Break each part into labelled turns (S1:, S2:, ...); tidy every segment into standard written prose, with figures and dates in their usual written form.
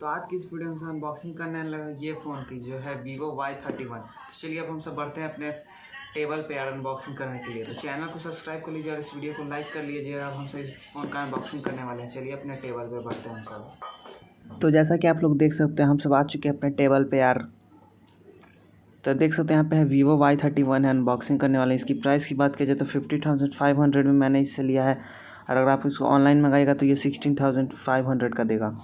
S1: तो आज की इस वीडियो में हम अनबॉक्सिंग करने लगे ये फ़ोन की जो है Vivo Y31। तो चलिए अब हम सब बढ़ते हैं अपने टेबल पे यार अनबॉक्सिंग करने के लिए। तो चैनल को सब्सक्राइब कर लीजिए और इस वीडियो को लाइक कर लीजिए। अब हम सब इस फ़ोन का अनबॉक्सिंग करने वाले हैं। चलिए अपने टेबल पे बढ़ते हैं हम सब। तो जैसा कि आप लोग देख सकते हैं हम सब आ चुके हैं अपने टेबल पे यार। तो देख सकते हैं यहाँ पे है Vivo Y31 है, अनबॉक्सिंग करने वाले हैं। इसकी प्राइस की बात की जाए तो 50,500 में मैंने इससे लिया है, और अगर आप इसको ऑनलाइन मंगाएगा तो ये 16,500 का देगा।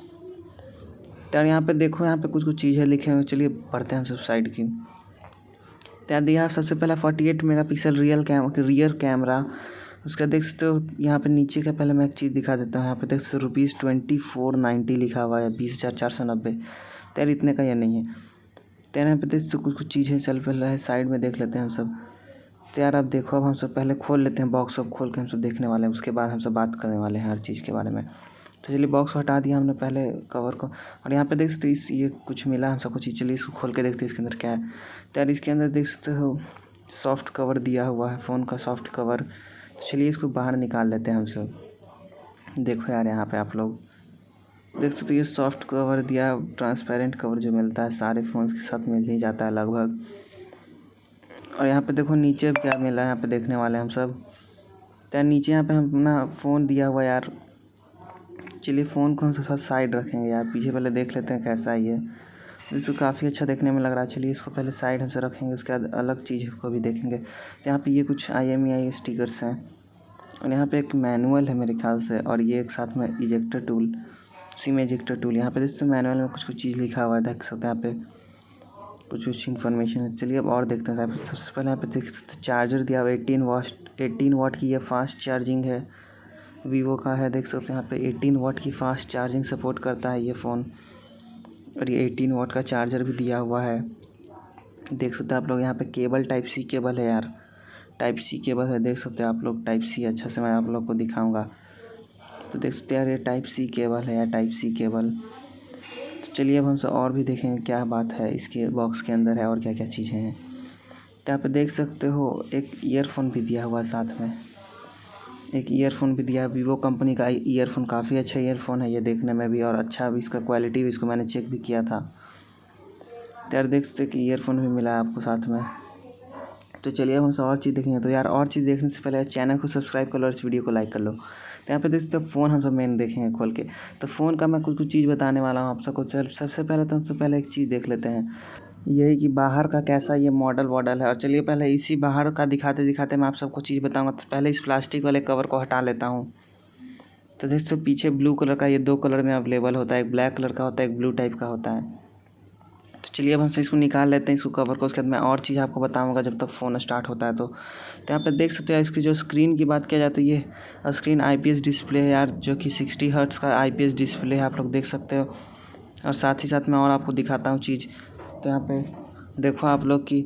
S1: तो यार यहाँ पे देखो, यहाँ पे कुछ कुछ चीज़ें लिखे हुए। चलिए पढ़ते हैं हम सब साइड की। तो यार दिया सबसे पहला 48 मेगापिक्सल रियर कैमरा। उसका देख सकते हो यहाँ पे नीचे का, पहले मैं एक चीज़ दिखा देता हूँ। यहाँ पे देख सकते हो ₹2490 लिखा हुआ है, 20,490। तो यार इतने का ये नहीं है। तो यहाँ पे देख सकते हो कुछ कुछ चीज़ें चल पहले है, साइड में देख लेते हैं हम सब। तो यार अब देखो, अब हम सब पहले खोल लेते हैं बॉक्स। अब खोल के हम सब देखने वाले हैं, उसके बाद हम सब बात करने वाले हैं हर चीज़ के बारे में। तो चलिए बॉक्स हटा दिया हमने पहले कवर को, और यहाँ पे देख सकते हो ये कुछ मिला हम सबको चीज़। चलिए इसको खोल के देखते हैं इसके अंदर क्या है। तो यार इसके अंदर देख सकते हो सॉफ्ट कवर दिया हुआ है, फ़ोन का सॉफ्ट कवर। तो चलिए इसको बाहर निकाल लेते हैं हम सब। देखो यार यहाँ पे आप लोग देख सकते हो ये सॉफ्ट कवर दिया, ट्रांसपेरेंट कवर जो मिलता है सारे फ़ोन्स के साथ मिल ही जाता है लगभग। और यहाँ पे देखो नीचे क्या मिला है, यहाँ पे देखने वाले हम सब। तो नीचे यहाँ पे हम अपना फ़ोन दिया हुआ यार। चलिए फ़ोन को हम साथ साइड रखेंगे यार, पीछे पहले देख लेते हैं कैसा है ये। इसको काफ़ी अच्छा देखने में लग रहा है। चलिए इसको पहले साइड हमसे रखेंगे, उसके बाद अलग चीज़ को भी देखेंगे। तो यहाँ पे ये कुछ IMEI स्टिकर्स हैं, और यहाँ पे एक मैनुअल है मेरे ख्याल से, और ये एक साथ में ejector tool, SIM ejector tool. यहाँ पे देखते हैं मैनुअल में कुछ कुछ चीज़ लिखा हुआ है, देख सकते हैं यहाँ पे कुछ कुछ इन्फॉर्मेशन है। चलिए अब और देखते हैं। सबसे पहले यहाँ पे देख सकते हैं चार्जर दिया हुआ है, 18 वाट की ये फास्ट चार्जिंग है, वीवो का है। देख सकते हैं यहाँ पे 18 वाट की फास्ट चार्जिंग सपोर्ट करता है ये फ़ोन, और ये 18 वाट का चार्जर भी दिया हुआ है। देख सकते हैं आप लोग यहाँ पे केबल टाइप सी केबल है यार, टाइप सी केबल है। देख सकते हैं आप लोग टाइप सी, अच्छा से मैं आप लोग को दिखाऊंगा। तो देख सकते हैं यार ये टाइप सी केबल है यार, टाइप सी केबल। तो चलिए अब हमसे और भी देखेंगे क्या बात है इसके बॉक्स के अंदर है और क्या क्या चीज़ें हैं। तो यहाँ पे देख सकते हो एक ईयरफोन भी दिया हुआ है साथ में, एक ईयरफोन भी दिया है। वीवो कंपनी का ईयरफोन काफ़ी अच्छा ईयरफोन है ये देखने में भी, और अच्छा भी इसका क्वालिटी भी, इसको मैंने चेक भी किया था। तो यार देख सकते कि ईयरफोन भी मिला है आपको साथ में। तो चलिए अब हमसे और चीज़ देखेंगे। तो यार और चीज़ देखने से पहले चैनल को सब्सक्राइब कर लो और इस वीडियो को लाइक कर लो। तो यहाँ पे देख सकते हो फ़ोन हम सब मेन देखेंगे खोल के। तो फ़ोन का मैं कुछ कुछ चीज़ बताने वाला हूँ आप सबको। सबसे पहले तो हमसे पहले एक चीज़ देख लेते हैं, यही कि बाहर का कैसा ये मॉडल है। और चलिए पहले इसी बाहर का दिखाते दिखाते मैं आप सबको चीज़ बताऊंगा। तो पहले इस प्लास्टिक वाले कवर को हटा लेता हूँ। तो देखो पीछे ब्लू कलर का, ये 2 कलर में अवेलेबल होता है, एक ब्लैक कलर का होता है, एक ब्लू टाइप का होता है। तो चलिए अब हमसे इसको निकाल लेते हैं, इसको कवर को। उसके बाद मैं और चीज़ आपको बताऊंगा जब तक फ़ोन स्टार्ट होता है। तो यहाँ पे देख सकते हैं इसकी जो स्क्रीन की बात किया जाए तो ये स्क्रीन IPS डिस्प्ले है यार, जो कि 60 हर्ट्ज़ का IPS डिस्प्ले है, आप लोग देख सकते हो। और साथ ही साथ मैं और आपको दिखाता हूँ चीज़। तो यहाँ पे देखो आप लोग की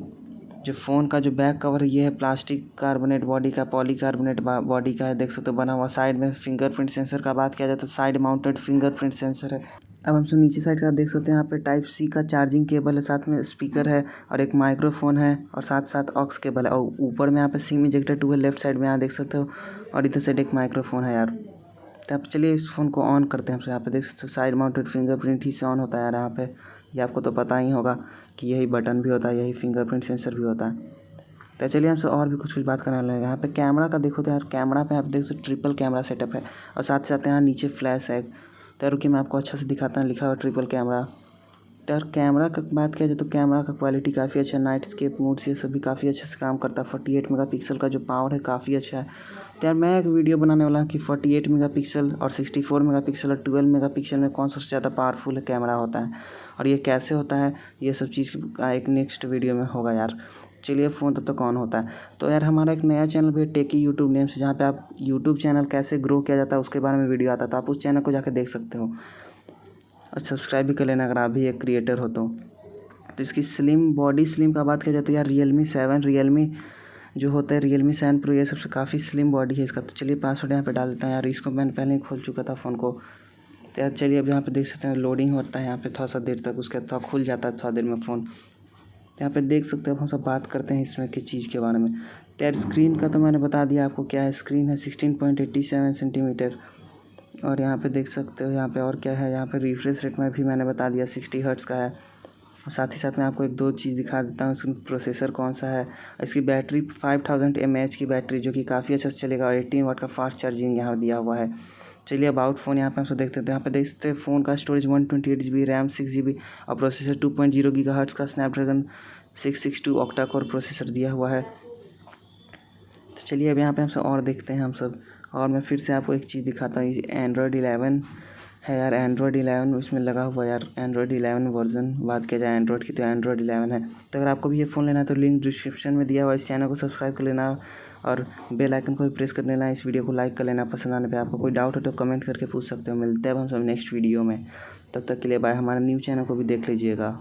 S1: जो फ़ोन का जो बैक कवर है ये है प्लास्टिक कार्बोनेट बॉडी का, पॉलीकार्बोनेट बॉडी का है, देख सकते हो बना हुआ। साइड में फिंगरप्रिंट सेंसर का बात किया जाए तो साइड माउंटेड फिंगरप्रिंट सेंसर है। अब हम सब नीचे साइड का देख सकते हैं, यहाँ पे टाइप सी का चार्जिंग केबल है, साथ में स्पीकर है और एक माइक्रोफोन है, और साथ साथ ऑक्स केबल है। और ऊपर में यहाँ पे सिम इजेक्टर टूल है लेफ्ट साइड में, यहाँ देख सकते हो, और इधर साइड एक माइक्रोफोन है यार। तो आप चलिए इस फ़ोन को ऑन करते हैं। यहाँ पे देख सकते हो साइड माउंटेड फिंगरप्रिंट ही से ऑन होता है यार। यहाँ पे ये आपको तो पता ही होगा कि यही बटन भी होता है, यही फिंगरप्रिंट सेंसर भी होता है। तो चलिए हमसे और भी कुछ कुछ बात करने लगे। यहाँ पे कैमरा का देखो तो यार, कैमरा पे आप देख सकते ट्रिपल कैमरा सेटअप है, और साथ ही साथ यहाँ नीचे फ्लैश है। तो रुकिए मैं आपको अच्छा से दिखाता हूँ, लिखा हुआ ट्रिपल कैमरा। तो यार कैमरा का बात किया जाए तो कैमरा का क्वालिटी काफ़ी अच्छा है, नाइट स्केप मोड से सभी काफ़ी अच्छे से काम करता है। 48 मेगापिक्सल का जो पावर है काफ़ी अच्छा है। तो यार मैं एक वीडियो बनाने वाला हूँ कि 48 मेगापिक्सल और 64 मेगापिक्सल और 12 मेगापिक्सल में कौन सबसे ज़्यादा पावरफुल कैमरा होता है, और ये कैसे होता है, ये सब चीज़ का एक नेक्स्ट वीडियो में होगा यार। चलिए फ़ोन तब तक ऑन होता है। तो यार हमारा एक नया चैनल भी है टेकी यूट्यूब नेम से, जहाँ पे आप यूट्यूब चैनल कैसे ग्रो किया जाता है उसके बारे में वीडियो आता है। तो आप उस चैनल को जाकर देख सकते हो, और सब्सक्राइब भी कर लेना अगर आप भी एक क्रिएटर हो तो। इसकी बॉडी स्लिम का बात किया जाए तो यार रियलमी जो होता है Realme 7 Pro, ये सबसे काफ़ी स्लिम बॉडी है इसका। तो चलिए पासवर्ड यहाँ पे डाल देता है यार, इसको मैंने पहले ही खोल चुका था फ़ोन को। तो यार चलिए अब यहाँ पे देख सकते हैं लोडिंग होता है यहाँ पे थोड़ा सा देर तक, उसके बाद खुल जाता है थोड़ा देर में फ़ोन। तो यहाँ पे देख सकते हैं, अब हम सब बात करते हैं इसमें की चीज़ के बारे में। तो यार स्क्रीन का तो मैंने बता दिया आपको क्या है। स्क्रीन है 16.87 सेंटीमीटर, और यहाँ पे देख सकते हो यहाँ पे और क्या है, यहाँ पे रिफ्रेश रेट में भी मैंने बता दिया 60 हर्ट्ज़ का है। और साथ ही साथ मैं आपको एक दो चीज़ दिखा देता हूँ, इसमें प्रोसेसर कौन सा है। इसकी बैटरी 5000 mAh की बैटरी, जो कि काफ़ी अच्छा चलेगा, और 18 वाट का फास्ट चार्जिंग यहाँ दिया हुआ है। चलिए अबाउट फ़ोन यहाँ पे हम सब देखते हैं। यहाँ पे देख सकते हैं फ़ोन का स्टोरेज 128 GB, रैम 6 GB और प्रोसेसर 2.0 GHz का स्नैपड्रैगन 662 ऑक्टा कोर प्रोसेसर दिया हुआ है। तो चलिए अब यहाँ पे हम सब और देखते हैं हम सब। और मैं फिर से आपको एक चीज़ दिखाता हूँ, ये एंड्रॉयड 11 है यार, एंड्रॉयड 11 इसमें लगा हुआ है यार, एंड्रॉयड 11 वर्जन। बात किया जाए एंड्रॉयड की तो एंड्रॉयड 11 है। तो अगर आपको भी ये फ़ोन लेना है तो लिंक डिस्क्रिप्शन में दिया हुआ है। इस चैनल को सब्सक्राइब कर लेना और बेल आइकन को भी प्रेस कर लेना। इस वीडियो को लाइक कर लेना। पसंद आने पे आपको कोई डाउट हो तो कमेंट करके पूछ सकते हो। मिलते हैं अब हम सब नेक्स्ट वीडियो में। तब तक के लिए बाय। हमारे न्यू चैनल को भी देख लीजिएगा।